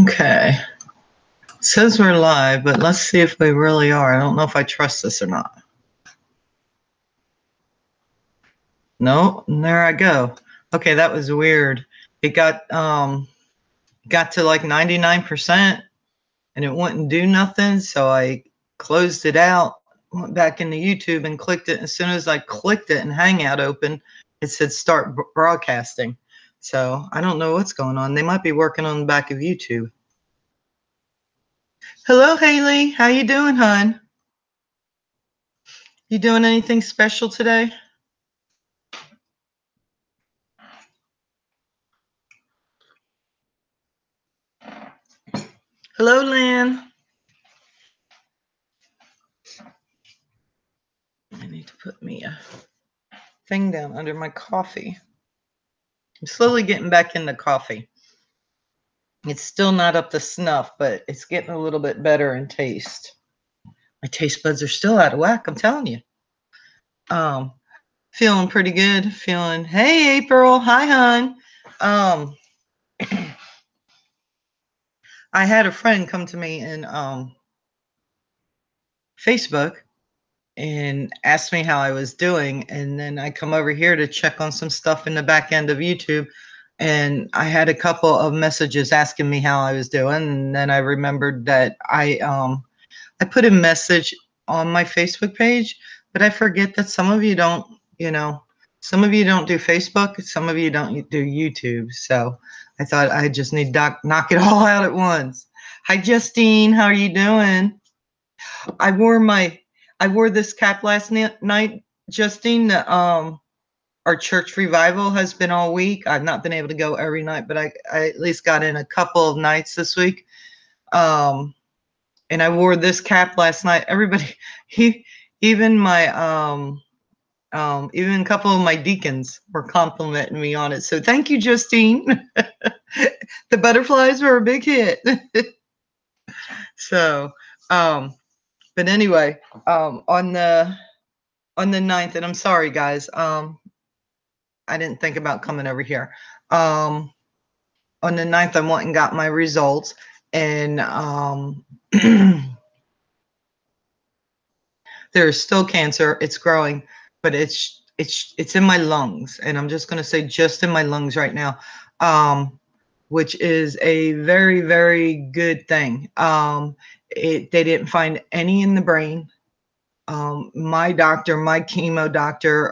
Okay. It says we're live, but let's see if we really are. I don't know if I trust this or not. No, and there I go. Okay, that was weird. It got to like 99% and it wouldn't do nothing, so I closed it out, went back into YouTube and clicked it. As soon as I clicked it and Hangout opened, it said start broadcasting. So I don't know what's going on. They might be working on the back of YouTube. Hello, Haley. How you doing, hon? You doing anything special today? Hello, Lynn. I need to put me a thing down under my coffee. I'm slowly getting back into coffee. It's still not up to snuff, but it's getting a little bit better in taste. My taste buds are still out of whack, I'm telling you. Feeling pretty good. Hey, April. Hi, hon. I had a friend come to me in Facebook and asked me how I was doing. And then I come over here to check on some stuff in the back end of YouTube. And I had a couple of messages asking me how I was doing. And then I remembered that I put a message on my Facebook page, but I forget that some of you don't, some of you don't do Facebook, some of you don't do YouTube. So I thought I just need to knock it all out at once. Hi, Justine. How are you doing? I wore this cap last night, Justine. Our church revival has been all week. I've not been able to go every night, but I at least got in a couple of nights this week. And I wore this cap last night. Everybody, even my even a couple of my deacons were complimenting me on it. So thank you, Justine. The butterflies were a big hit. So, but anyway, on the 9th, and I'm sorry, guys. I didn't think about coming over here. On the 9th, I went and got my results, and there's still cancer. It's growing, but it's in my lungs, and I'm just going to say just in my lungs right now, which is a very, very good thing. They didn't find any in the brain. My doctor, my chemo doctor,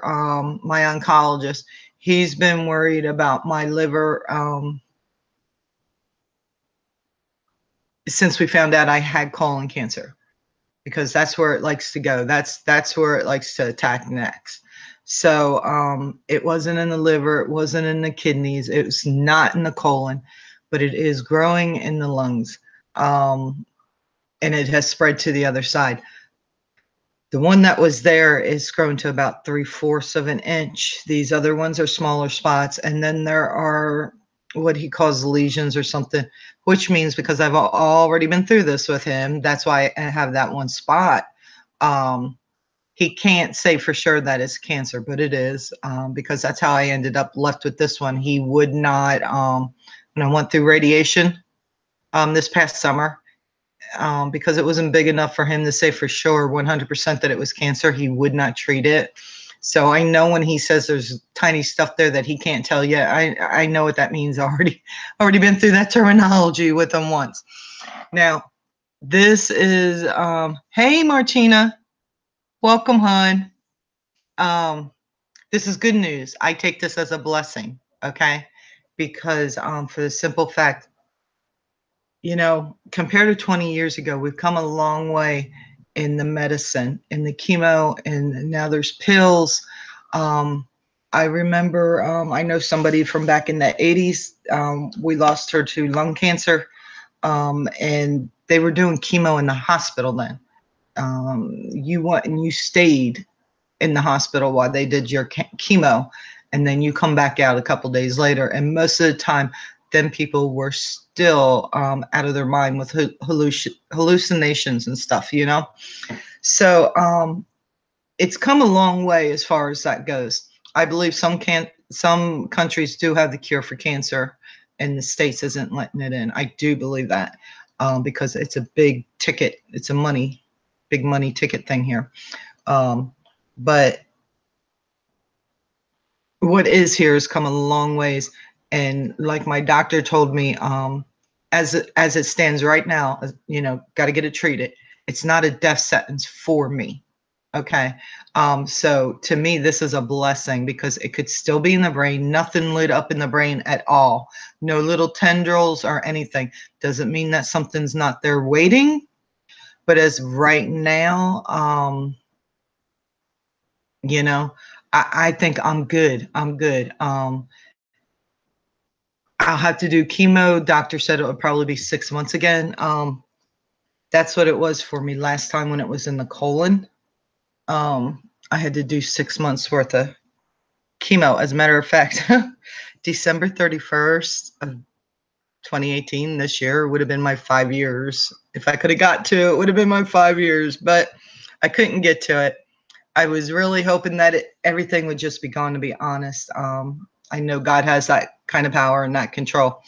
my oncologist, he's been worried about my liver since we found out I had colon cancer, because that's where it likes to go. That's where it likes to attack next. So it wasn't in the liver, it wasn't in the kidneys, it was not in the colon, but it is growing in the lungs, and it has spread to the other side. The one that was there is grown to about 3/4 of an inch. These other ones are smaller spots. And then there are what he calls lesions or something, which means, because I've already been through this with him, that's why I have that one spot. He can't say for sure that it's cancer, but it is, because that's how I ended up left with this one. He would not, when I went through radiation this past summer, because it wasn't big enough for him to say for sure 100% that it was cancer, he would not treat it. So I know when he says there's tiny stuff there that he can't tell yet, I know what that means. Already been through that terminology with him once. Now, this is, hey, Martina, welcome, hon. This is good news. I take this as a blessing, okay? Because for the simple fact, compared to 20 years ago, we've come a long way in the medicine, in the chemo, and now there's pills. I remember, I know somebody from back in the 80s, we lost her to lung cancer, and they were doing chemo in the hospital then. You went and you stayed in the hospital while they did your chemo, and then you come back out a couple days later, and most of the time, then people were still out of their mind with hallucinations and stuff, So it's come a long way as far as that goes. I believe some countries do have the cure for cancer, and the states isn't letting it in. I do believe that, because it's a big ticket. It's a big money ticket thing here. But what is here has come a long ways. And like my doctor told me, as it stands right now, got to get it treated. It's not a death sentence for me. Okay. So to me, this is a blessing because it could still be in the brain, nothing lit up in the brain at all. No little tendrils or anything. Doesn't mean that something's not there waiting. But as right now, you know, I think I'm good. I'm good. I'll have to do chemo. Doctor said it would probably be 6 months again. That's what it was for me last time when it was in the colon. I had to do 6 months worth of chemo. As a matter of fact, December 31st of 2018, this year, would have been my 5 years. If I could have got to it, would have been my 5 years, but I couldn't get to it. I was really hoping that everything would just be gone, to be honest. I know God has that kind of power and that control.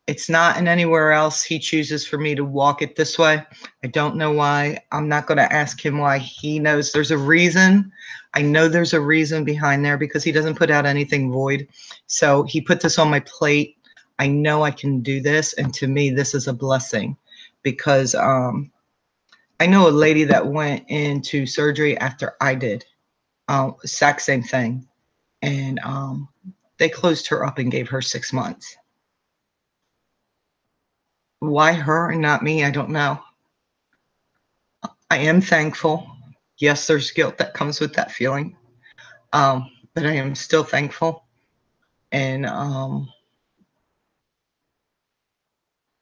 It's not in anywhere else. He chooses for me to walk it this way. I don't know why. I'm not going to ask him why. He knows there's a reason. I know there's a reason behind there because he doesn't put out anything void. So he put this on my plate. I know I can do this. And to me, this is a blessing because I know a lady that went into surgery after I did. Exact same thing. And they closed her up and gave her 6 months. Why her and not me? I don't know. I am thankful. Yes, there's guilt that comes with that feeling. But I am still thankful. And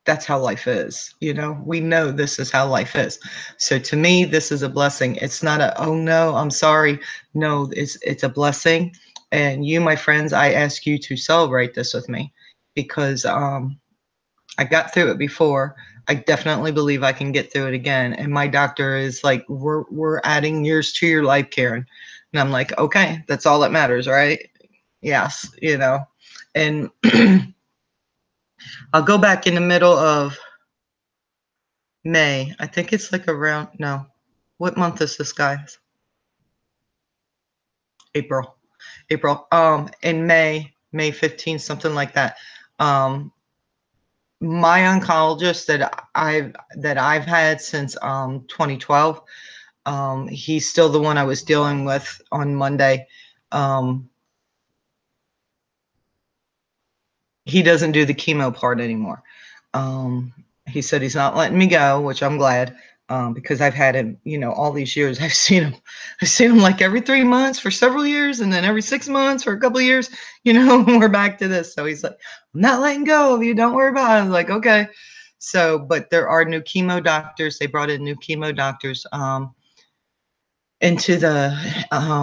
that's how life is. We know this is how life is. So to me, this is a blessing. It's not oh no, I'm sorry. No, it's a blessing. And you, my friends, I ask you to celebrate this with me because I got through it before. I definitely believe I can get through it again. And my doctor is like, we're adding years to your life, Karen. And I'm like, okay, that's all that matters, right? Yes, And I'll go back in the middle of May. I think it's like around, no. What month is this, guys? April. In May 15th, something like that. My oncologist that I've had since 2012, he's still the one I was dealing with on Monday. He doesn't do the chemo part anymore. He said he's not letting me go, which I'm glad, because I've had him, all these years. I've seen him like every 3 months for several years, and then every 6 months for a couple of years. We're back to this. So he's like, I'm not letting go of you. Don't worry about it. I was like, okay. So, but there are new chemo doctors. They brought in new chemo doctors into the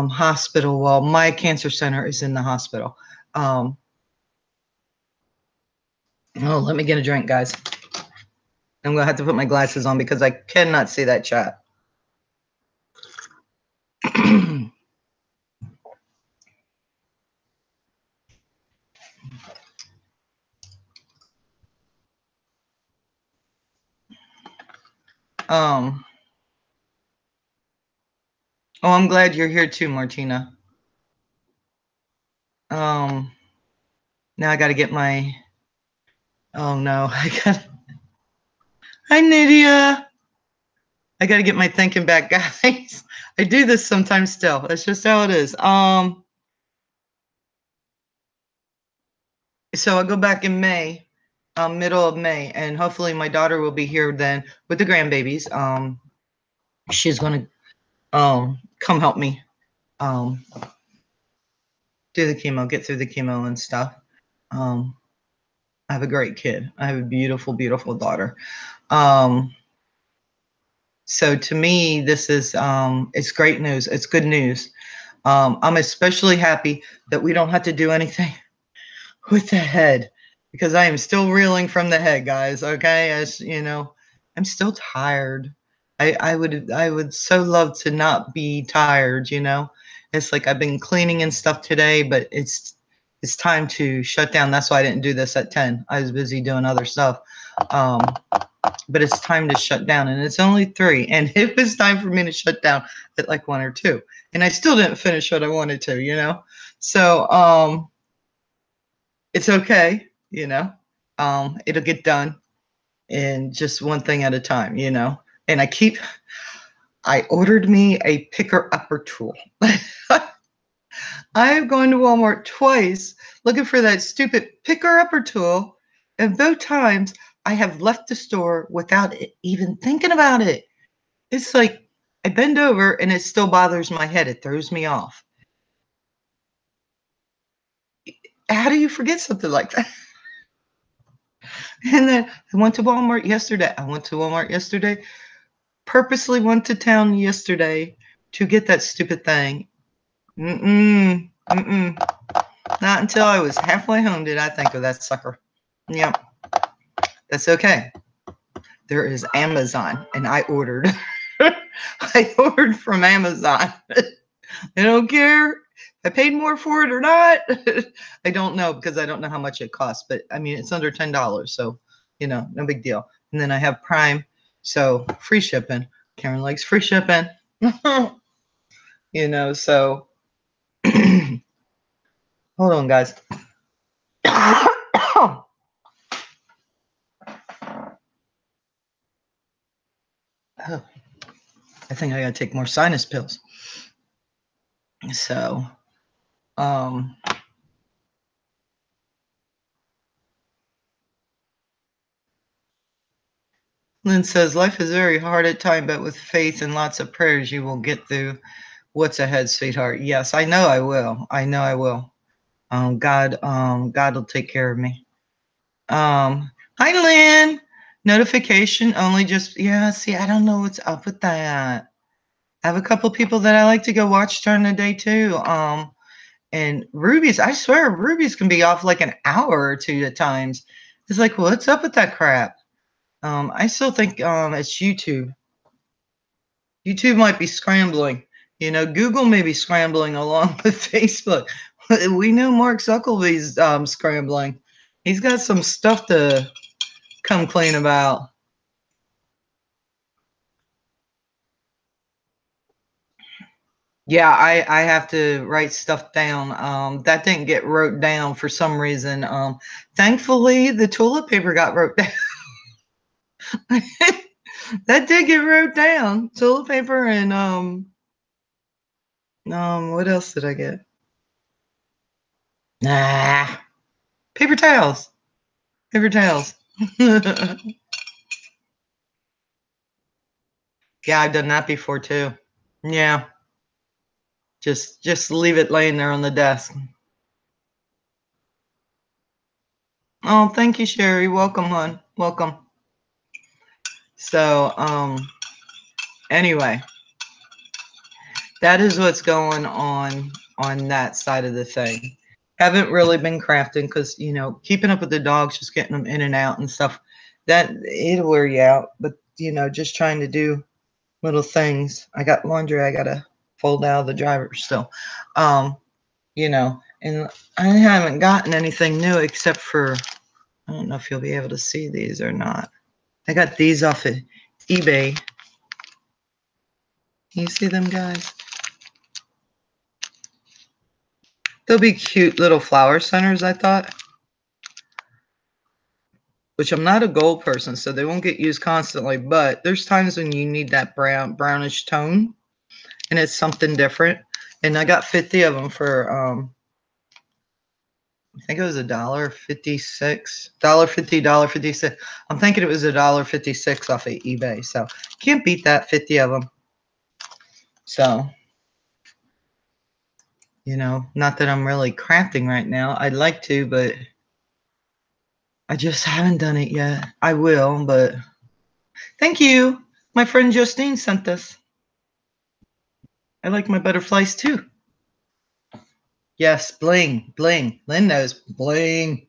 hospital. Well, my cancer center is in the hospital. Oh, let me get a drink, guys. I'm going to have to put my glasses on because I cannot see that chat. Oh, I'm glad you're here too, Martina. Now I got to get my, oh no, hi, Nydia. I got to get my thinking back, guys. I do this sometimes still. That's just how it is. So I'll go back in May, middle of May, and hopefully my daughter will be here then with the grandbabies. She's going to come help me do the chemo, get through the chemo and stuff. I have a great kid. I have a beautiful, beautiful daughter. So to me, this is, it's great news. It's good news. I'm especially happy that we don't have to do anything with the head because I am still reeling from the head, guys. Okay. As you know, I'm still tired. I would so love to not be tired, It's like I've been cleaning and stuff today, but it's it's time to shut down. That's why I didn't do this at 10. I was busy doing other stuff. But it's time to shut down, and it's only 3. And it was time for me to shut down at like 1 or 2. And I still didn't finish what I wanted to, you know? So it's okay, you know? It'll get done in just one thing at a time, you know? And I ordered me a picker-upper tool. I have gone to Walmart twice looking for that stupid picker-upper tool, and both times I have left the store without even thinking about it. It's like I bend over and it still bothers my head. It throws me off. How do you forget something like that? And then I went to Walmart yesterday. Purposely went to town yesterday to get that stupid thing. Not until I was halfway home did I think of that sucker. Yep, that's okay. There is Amazon, and I ordered. I ordered from Amazon. I don't care if I paid more for it or not. I don't know because I don't know how much it costs, but I mean, it's under $10. So, you know, no big deal. And then I have Prime. So free shipping. Karen likes free shipping. You know, so hold on, guys. Oh, I think I gotta take more sinus pills. So, Lynn says, life is very hard at times, but with faith and lots of prayers, you will get through what's ahead, sweetheart. Yes, I know I will. I know I will. God will take care of me. Hi, Lynn. Notification only just, yeah, see, I don't know what's up with that. I have a couple people that I like to go watch during the day too. And Ruby's, I swear, Ruby's can be off like an hour or 2 at times. It's like, what's up with that crap? I still think it's YouTube. YouTube might be scrambling. You know, Google may be scrambling along with Facebook. We know Mark Zuckerberg's scrambling. He's got some stuff to come clean about. Yeah, I have to write stuff down. That didn't get wrote down for some reason. Thankfully, the toilet paper got wrote down. That did get wrote down. Toilet paper and what else did I get? Nah, paper towels. Paper towels. Yeah, I've done that before too. Yeah. Just leave it laying there on the desk. Oh, thank you, Sherry. Welcome, hon. Welcome. So, anyway, that is what's going on that side of the thing. Haven't really been crafting because, you know, keeping up with the dogs, just getting them in and out and stuff, that it'll wear you out. But, you know, just trying to do little things. I got laundry I gotta fold out of the dryer still. You know, and I haven't gotten anything new except for, I don't know if you'll be able to see these or not. I got these off of eBay. Can you see them, guys? They'll be cute little flower centers, I thought. Which I'm not a gold person, so they won't get used constantly. But there's times when you need that brownish tone, and it's something different. And I got 50 of them for I think it was $1.56, $1.50, $1.56. I'm thinking it was $1.56 off of eBay. So can't beat that, 50 of them. So, you know, not that I'm really crafting right now. I'd like to, but I just haven't done it yet. I will, but thank you. My friend Justine sent this. I like my butterflies too. Yes, bling, bling. Lynn knows bling.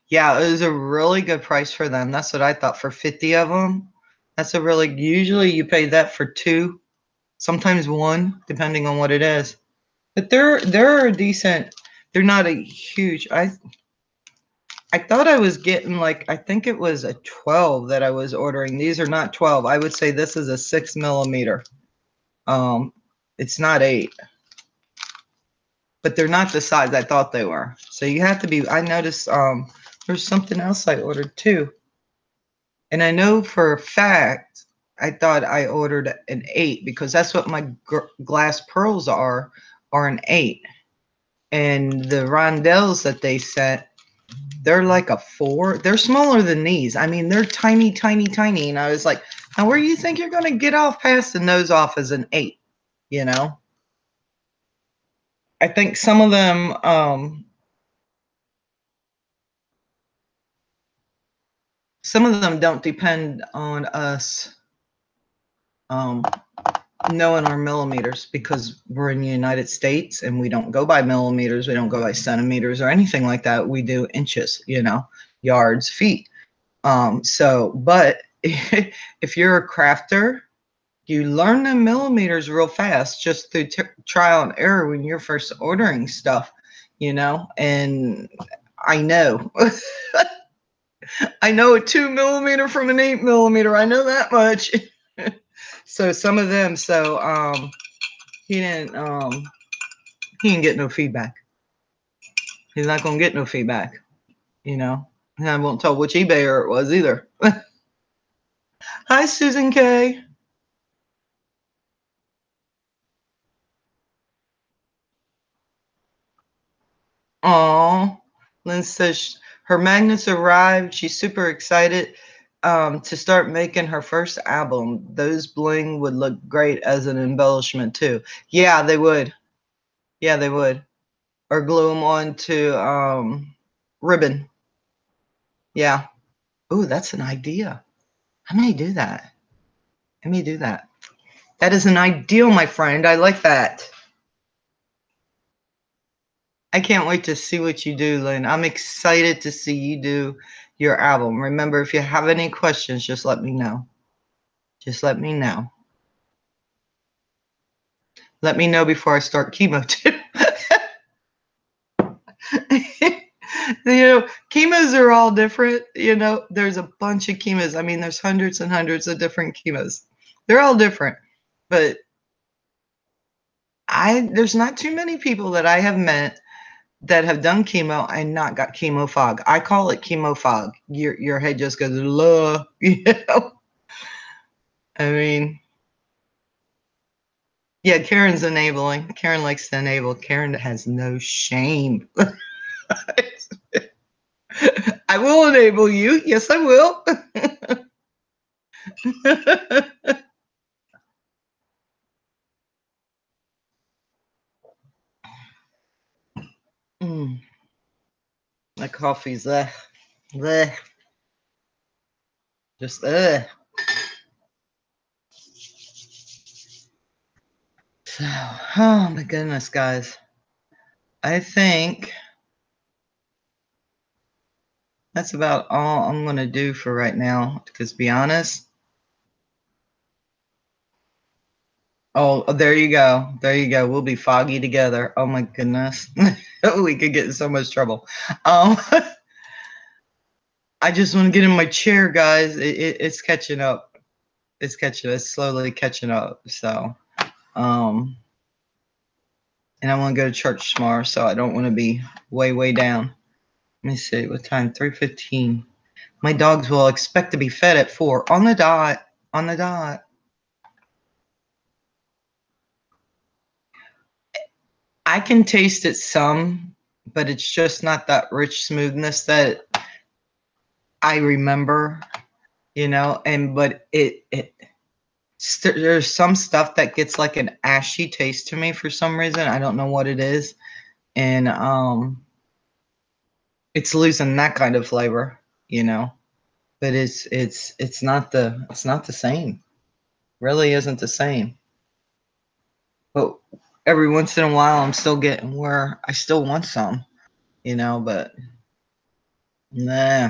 Yeah, it was a really good price for them. That's what I thought for 50 of them. That's a really, usually you pay that for 2, sometimes 1, depending on what it is. But they're a decent They're not a huge. I thought I was getting like, I think it was a 12 that I was ordering. These are not 12. I would say this is a 6 millimeter. Um, it's not 8, but they're not the size I thought they were. So you have to be. I noticed there's something else I ordered too, and I know for a fact I thought I ordered an 8 because that's what my glass pearls are an 8, and the rondelles that they sent, they're like a 4. They're smaller than these. I mean, they're tiny, tiny, tiny. And I was like, now where do you think you're going to get off past the nose off as an 8? You know, I think some of them, don't depend on us um, knowing our millimeters because we're in the United States and we don't go by millimeters. We don't go by centimeters or anything like that. We do inches, yards, feet. But if you're a crafter, you learn the millimeters real fast just through trial and error when you're first ordering stuff, and I know. I know a 2 millimeter from an 8 millimeter. I know that much. So some of them, he didn't get no feedback. He's not gonna get no feedback, And I won't tell which eBayer it was either. Hi, Susan K. Aw, Lynn says her magnets arrived. She's super excited to start making her first album. Those bling would look great as an embellishment too. Yeah, they would. Yeah, they would. Or glue them onto ribbon. Yeah. Ooh, that's an idea. I may do that. I may do that. That is an ideal, my friend. I like that. I can't wait to see what you do, Lynn. I'm excited to see you do your album. Remember, if you have any questions, just let me know. Just let me know. Let me know before I start chemo too. Chemos are all different. There's a bunch of chemos. I mean, there's hundreds and hundreds of different chemos. They're all different. But there's not too many people that I have met that have done chemo and not got chemo fog. I call it chemo fog. Your head just goes, "Low," I mean, yeah, Karen's enabling. Karen likes to enable. Karen has no shame. I will enable you. Yes, I will. mm, my coffee's bleh, just So, oh my goodness, guys. I think that's about all I'm gonna do for right now. Because to be honest, oh, there you go. There you go. We'll be foggy together. Oh my goodness. We could get in so much trouble. Um, I just want to get in my chair, guys. It's catching up. It's slowly catching up. So, and I want to go to church tomorrow, so I don't want to be way, way down. Let me see. What time? 3:15. My dogs will expect to be fed at 4 on the dot. On the dot. I can taste it some, but it's just not that rich smoothness that I remember, but there's some stuff that gets like an ashy taste to me for some reason. I don't know what it is. And it's losing that kind of flavor, but it's not the same. Really isn't the same. But every once in a while I'm still getting where I still want some, but nah.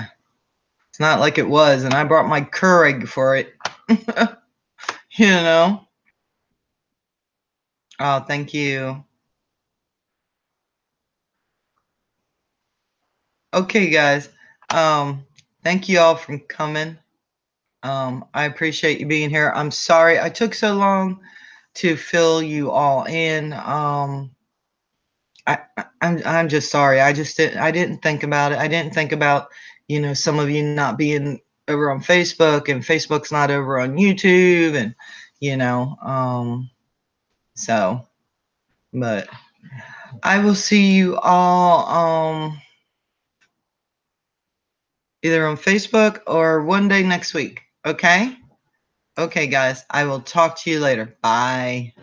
It's not like it was, and I brought my Keurig for it. you know. Oh, thank you. Okay, guys. Thank you all for coming. I appreciate you being here. I'm sorry I took so long to fill you all in. I'm just sorry. I didn't think about it. I didn't think about, some of you not being over on Facebook, and Facebook's not over on YouTube, and you know, so but I will see you all either on Facebook or one day next week. Okay? Okay, guys. I will talk to you later. Bye.